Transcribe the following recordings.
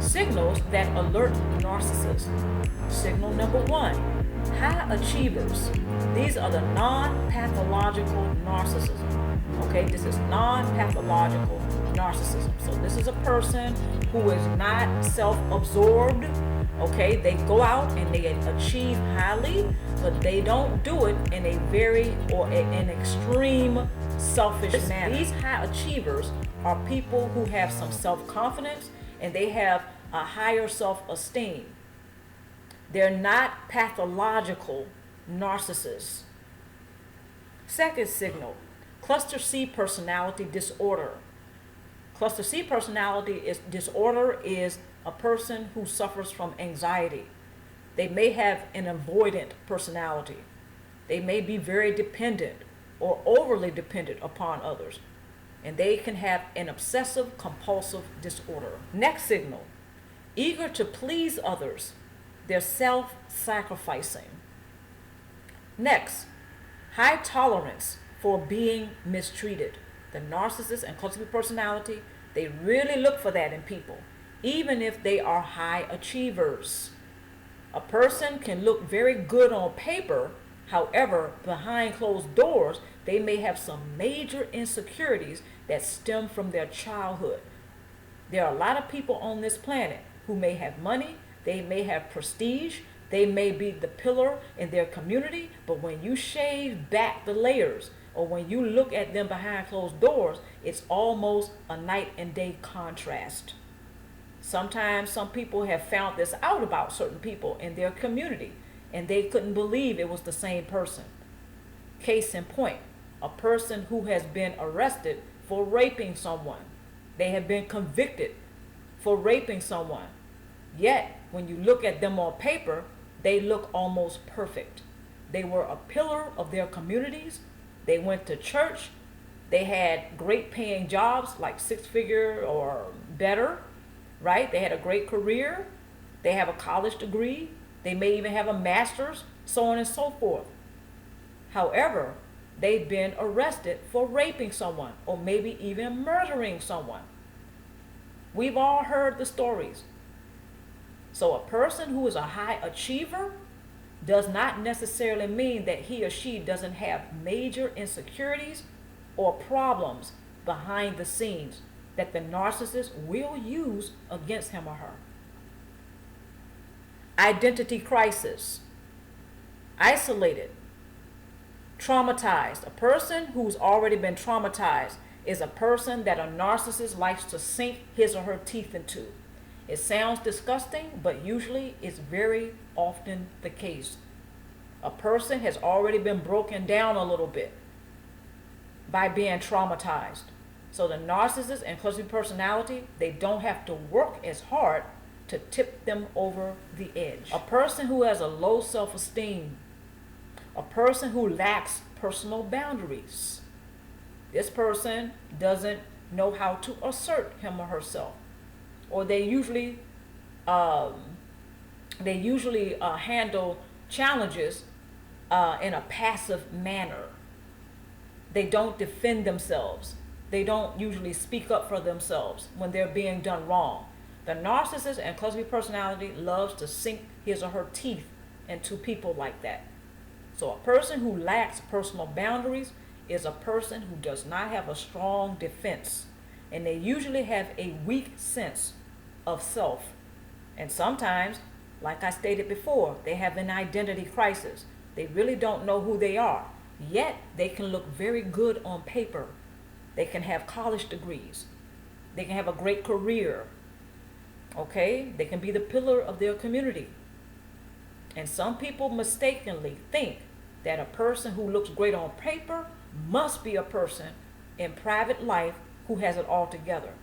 Signals that alert narcissists. Signal number one, high achievers. These are the non-pathological narcissism. Okay, this is non-pathological narcissism. So this is a person who is not self-absorbed. Okay, they go out and they achieve highly, but they don't do it in a very or an extreme selfish manner. These high achievers are people who have some self-confidence and they have a higher self-esteem. They're not pathological narcissists. Second signal, cluster C personality disorder. Cluster C personality disorder is a person who suffers from anxiety. They may have an avoidant personality. They may be very dependent or overly dependent upon others. And they can have an obsessive compulsive disorder. Next signal, eager to please others. They're self-sacrificing. Next, high tolerance for being mistreated. The narcissist and cluster B personality, they really look for that in people, even if they are high achievers. A person can look very good on paper, however, behind closed doors, they may have some major insecurities that stem from their childhood. There are a lot of people on this planet who may have money, they may have prestige, they may be the pillar in their community, but when you shave back the layers, or when you look at them behind closed doors, it's almost a night and day contrast. Sometimes some people have found this out about certain people in their community, and they couldn't believe it was the same person. Case in point, a person who has been arrested for raping someone. They have been convicted for raping someone. Yet, when you look at them on paper, they look almost perfect. They were a pillar of their communities. They went to church. They had great paying jobs, like six-figure or better, right? They had a great career. They have a college degree. They may even have a master's, so on and so forth. However, they've been arrested for raping someone or maybe even murdering someone. We've all heard the stories. So a person who is a high achiever does not necessarily mean that he or she doesn't have major insecurities or problems behind the scenes that the narcissist will use against him or her. Identity crisis. Isolated. Traumatized. A person who's already been traumatized is a person that a narcissist likes to sink his or her teeth into. It sounds disgusting, but usually it's very often the case. A person has already been broken down a little bit by being traumatized. So the narcissist and cluster B personality, they don't have to work as hard to tip them over the edge. A person who has a low self-esteem, a person who lacks personal boundaries. This person doesn't know how to assert him or herself, or they usually handle challenges in a passive manner. They don't defend themselves. They don't usually speak up for themselves when they're being done wrong. The narcissist and cluster B personality loves to sink his or her teeth into people like that. So a person who lacks personal boundaries is a person who does not have a strong defense, and they usually have a weak sense of self. And sometimes, like I stated before, they have an identity crisis. They really don't know who they are, yet they can look very good on paper. They can have college degrees. They can have a great career. Okay? They can be the pillar of their community. And some people mistakenly think that a person who looks great on paper must be a person in private life who has it all together.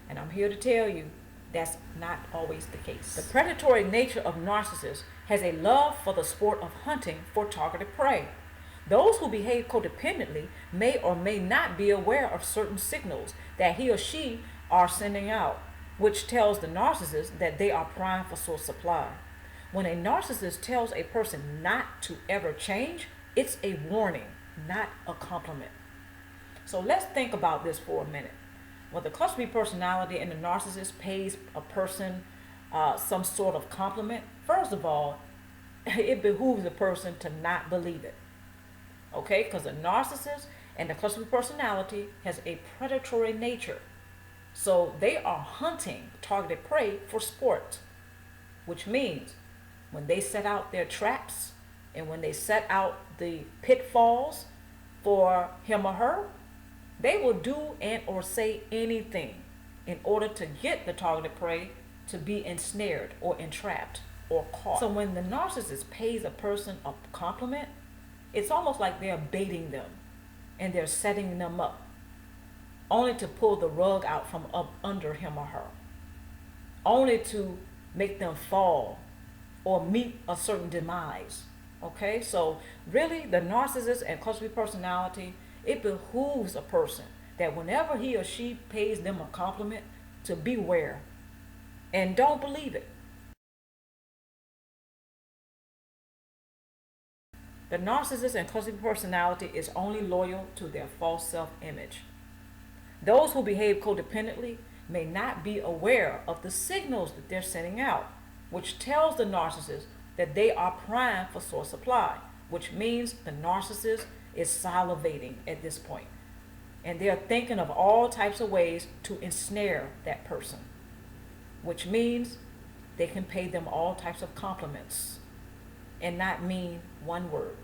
And I'm here to tell you that's not always the case. The predatory nature of narcissists has a love for the sport of hunting for targeted prey. Those who behave codependently may or may not be aware of certain signals that he or she are sending out, which tells the narcissist that they are primed for source supply. When a narcissist tells a person not to ever change, it's a warning, not a compliment. So let's think about this for a minute. When the cluster B personality and the narcissist pays a person some sort of compliment, first of all, it behooves the person to not believe it. Okay? Because the narcissist and the cluster personality has a predatory nature. So they are hunting targeted prey for sport, which means when they set out their traps and when they set out the pitfalls for him or her, they will do and or say anything in order to get the targeted prey to be ensnared or entrapped or caught. So when the narcissist pays a person a compliment, it's almost like they're baiting them and they're setting them up, only to pull the rug out from up under him or her, only to make them fall or meet a certain demise. Okay, so really the narcissist and cluster personality, it behooves a person that whenever he or she pays them a compliment, to beware and don't believe it. The narcissist and cluster personality is only loyal to their false self-image. Those who behave codependently may not be aware of the signals that they're sending out, which tells the narcissist that they are primed for source supply, which means the narcissist is salivating at this point. And they're thinking of all types of ways to ensnare that person, which means they can pay them all types of compliments and not mean one word.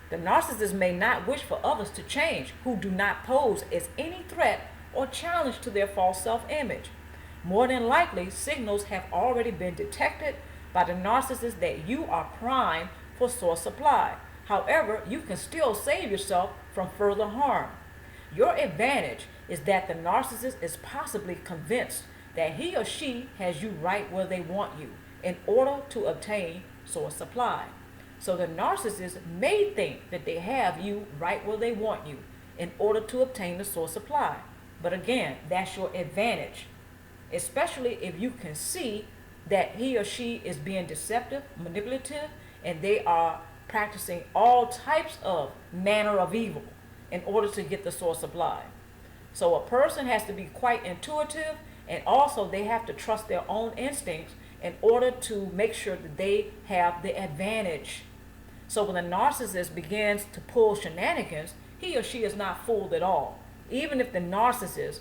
The narcissist may not wish for others to change who do not pose as any threat or challenge to their false self-image. More than likely, signals have already been detected by the narcissist that you are primed for source supply. However, you can still save yourself from further harm. Your advantage is that the narcissist is possibly convinced that he or she has you right where they want you in order to obtain source supply. So the narcissist may think that they have you right where they want you in order to obtain the source supply. But again, that's your advantage, especially if you can see that he or she is being deceptive, manipulative, and they are practicing all types of manner of evil in order to get the source supply. So a person has to be quite intuitive, and also they have to trust their own instincts in order to make sure that they have the advantage. So when the narcissist begins to pull shenanigans, he or she is not fooled at all. Even if the narcissist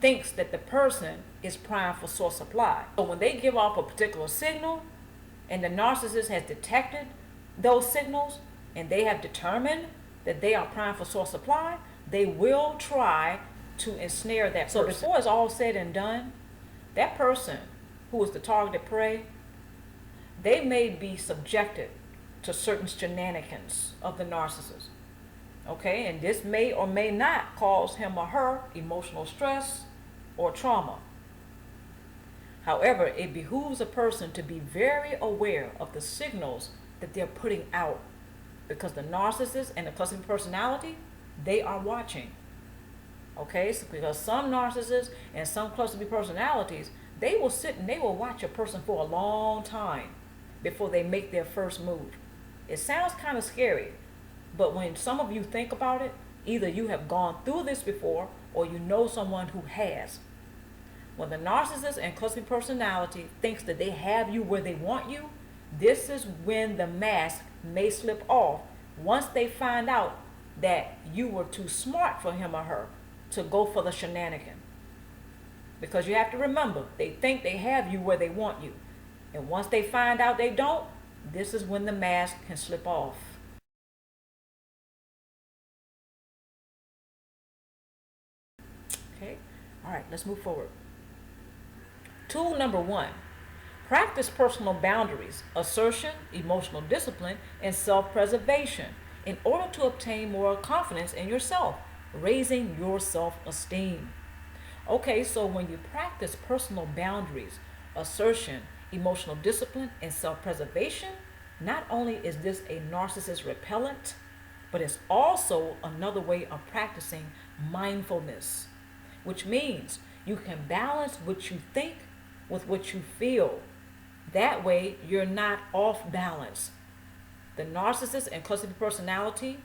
thinks that the person is primed for source supply. So when they give off a particular signal and the narcissist has detected those signals and they have determined that they are primed for source supply, they will try to ensnare that person. So before it's all said and done, that person who is the targeted prey, they may be subjected to certain shenanigans of the narcissist. Okay, and this may or may not cause him or her emotional stress or trauma. However, it behooves a person to be very aware of the signals that they're putting out, because the narcissist and the cluster personality, they are watching. Okay, so because some narcissists and some cluster personalities, they will sit and they will watch a person for a long time before they make their first move. It sounds kind of scary, but when some of you think about it, either you have gone through this before or you know someone who has. When the narcissist and cluster personality thinks that they have you where they want you, this is when the mask may slip off once they find out that you were too smart for him or her to go for the shenanigan. Because you have to remember, they think they have you where they want you. And once they find out they don't, this is when the mask can slip off. Okay, all right, let's move forward. Tool number 1, practice personal boundaries, assertion, emotional discipline, and self-preservation in order to obtain more confidence in yourself, raising your self-esteem. Okay, so when you practice personal boundaries, assertion, emotional discipline, and self-preservation, not only is this a narcissist repellent, but it's also another way of practicing mindfulness, which means you can balance what you think with what you feel. That way, you're not off balance. The narcissist and cluster personality,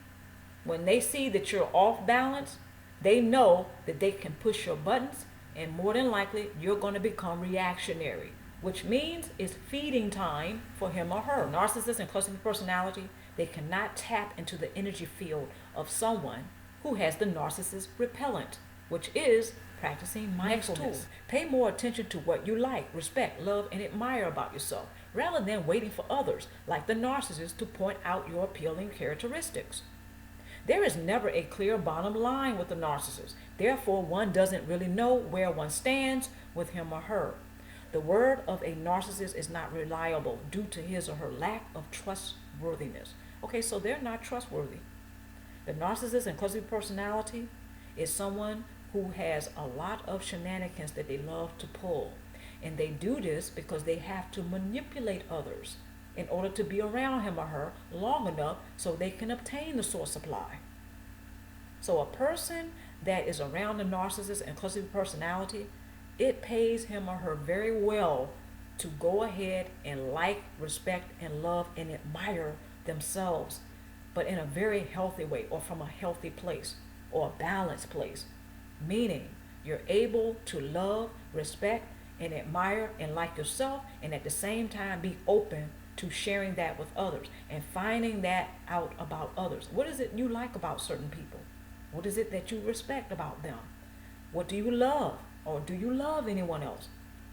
when they see that you're off balance, they know that they can push your buttons And more than likely, you're going to become reactionary, which means it's feeding time for him or her. Narcissists and cluster B personality, they cannot tap into the energy field of someone who has the narcissist repellent, which is practicing mindfulness. Pay more attention to what you like, respect, love, and admire about yourself, rather than waiting for others, like the narcissist, to point out your appealing characteristics. There is never a clear bottom line with the narcissist. Therefore, one doesn't really know where one stands with him or her. The word of a narcissist is not reliable due to his or her lack of trustworthiness. Okay, so they're not trustworthy. The narcissist and cluster B personality is someone who has a lot of shenanigans that they love to pull. And they do this because they have to manipulate others in order to be around him or her long enough so they can obtain the source supply. So a person that is around the narcissist and cluster B personality, it pays him or her very well to go ahead and like, respect, and love and admire themselves, but in a very healthy way, or from a healthy place, or a balanced place. Meaning you're able to love, respect, and admire and like yourself, and at the same time be open to sharing that with others and finding that out about others. What is it you like about certain people? What is it that you respect about them? What do you love? Or do you love anyone else?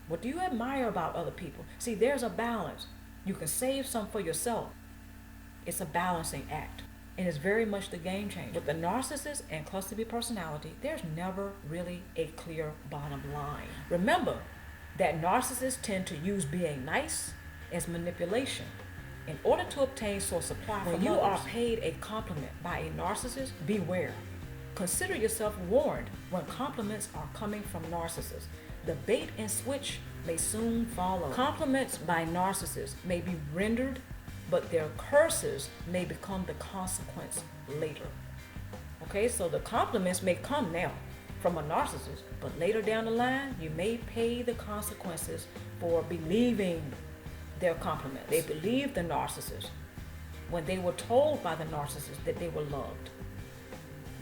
What do you admire about other people? See, there's a balance. You can save some for yourself. It's a balancing act. And it's very much the game changer. With the narcissist and cluster B personality, there's never really a clear bottom line. Remember that narcissists tend to use being nice as manipulation in order to obtain source supply from others. When you are paid a compliment by a narcissist, beware. Consider yourself warned when compliments are coming from narcissists. The bait and switch may soon follow. Compliments by narcissists may be rendered, but their curses may become the consequence later. Okay, so the compliments may come now from a narcissist, but later down the line, you may pay the consequences for believing their compliments. They believed the narcissist when they were told by the narcissist that they were loved.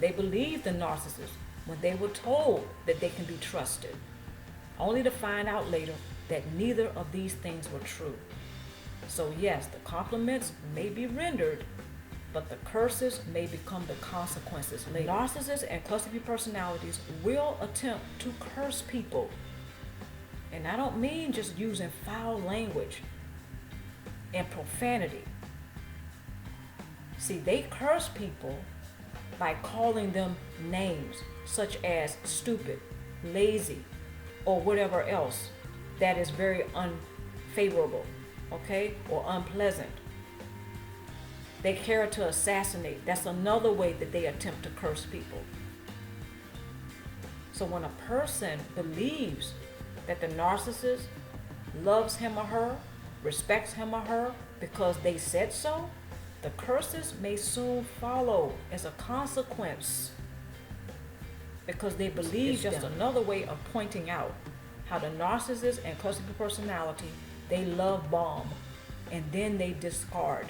They believed the narcissist when they were told that they can be trusted, only to find out later that neither of these things were true. So yes, the compliments may be rendered, but the curses may become the consequences later. Narcissists and cluster B personalities will attempt to curse people. And I don't mean just using foul language and profanity. See, they curse people by calling them names such as stupid, lazy, or whatever else that is very unfavorable, okay, or unpleasant. They character assassinate. That's another way that they attempt to curse people. So when a person believes that the narcissist loves him or her, respects him or her because they said so, the curses may soon follow as a consequence, because they believe just another way of pointing out how the narcissist and cluster B personality, they love bomb and then they discard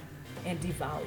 and devalue.